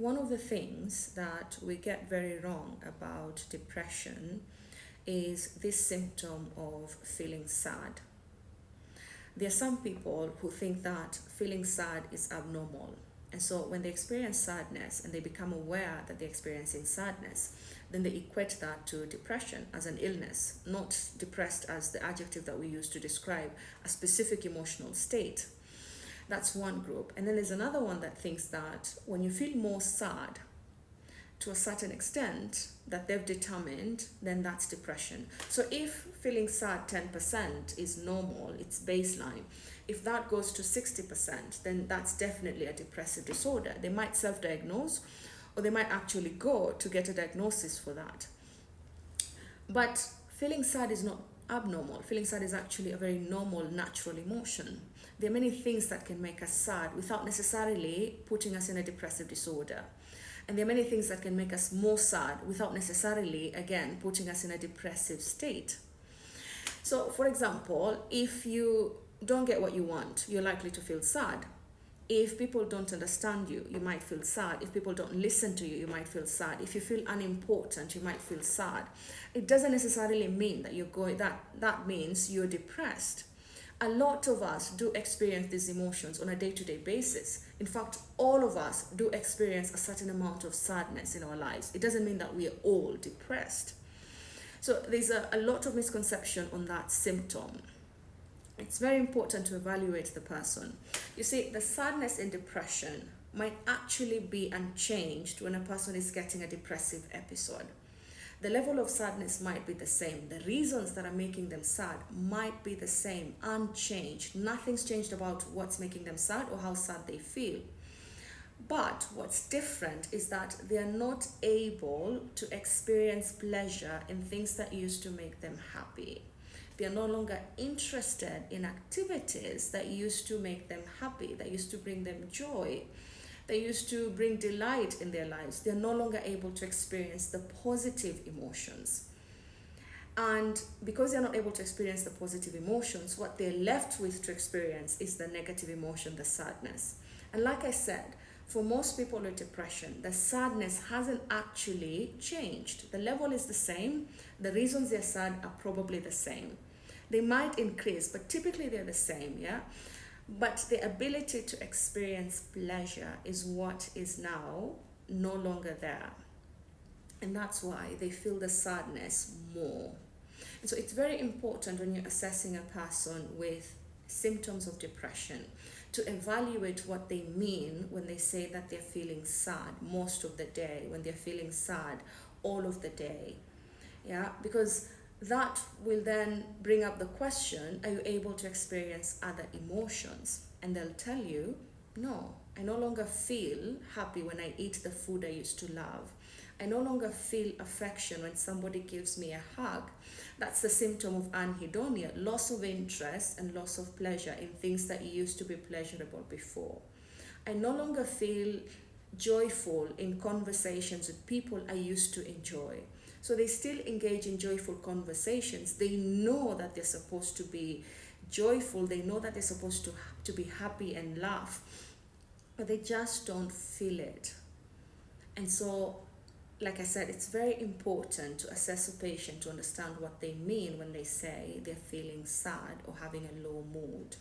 one of the things that we get very wrong about depression is this symptom of feeling sad. There are some people who think that feeling sad is abnormal. And so when they experience sadness and they become aware that they're experiencing sadness, then they equate that to depression as an illness, not depressed as the adjective that we use to describe a specific emotional state. That's one group. And then there's another one that thinks that when you feel more sad to a certain extent that they've determined, then that's depression. So if feeling sad 10% is normal, it's baseline, if that goes to 60%, then that's definitely a depressive disorder. They might self-diagnose, or they might actually go to get a diagnosis for that. But feeling sad is not abnormal. Feeling sad is actually a very normal, natural emotion. There are many things that can make us sad without necessarily putting us in a depressive disorder. And there are many things that can make us more sad without necessarily, again, putting us in a depressive state. So, for example, if you don't get what you want, you're likely to feel sad. If people don't understand you, you might feel sad. If people don't listen to you, you might feel sad. If you feel unimportant, you might feel sad. It doesn't necessarily mean that that means you're depressed. A lot of us do experience these emotions on a day-to-day basis. In fact, all of us do experience a certain amount of sadness in our lives. It doesn't mean that we are all depressed. So there's a lot of misconception on that symptom. It's very important to evaluate the person. You see, the sadness in depression might actually be unchanged when a person is getting a depressive episode. The level of sadness might be the same. The reasons that are making them sad might be the same, unchanged. Nothing's changed about what's making them sad or how sad they feel. But what's different is that they are not able to experience pleasure in things that used to make them happy. They are no longer interested in activities that used to make them happy, that used to bring them joy. They used to bring delight in their lives. They're no longer able to experience the positive emotions. And because they're not able to experience the positive emotions, what they're left with to experience is the negative emotion, the sadness. And like I said, for most people with depression, the sadness hasn't actually changed. The level is the same. The reasons they're sad are probably the same. They might increase, but typically they're the same, yeah? But the ability to experience pleasure is what is now no longer there. And that's why they feel the sadness more. And so it's very important when you're assessing a person with symptoms of depression to evaluate what they mean when they say that they're feeling sad most of the day, when they're feeling sad all of the day. Yeah, because that will then bring up the question, are you able to experience other emotions? And they'll tell you, no, I no longer feel happy when I eat the food I used to love. I no longer feel affection when somebody gives me a hug. That's the symptom of anhedonia, loss of interest and loss of pleasure in things that used to be pleasurable before. I no longer feel joyful in conversations with people I used to enjoy. So they still engage in joyful conversations. They know that they're supposed to be joyful. They know that they're supposed to be happy and laugh, but they just don't feel it. And so, like I said, it's very important to assess a patient to understand what they mean when they say they're feeling sad or having a low mood.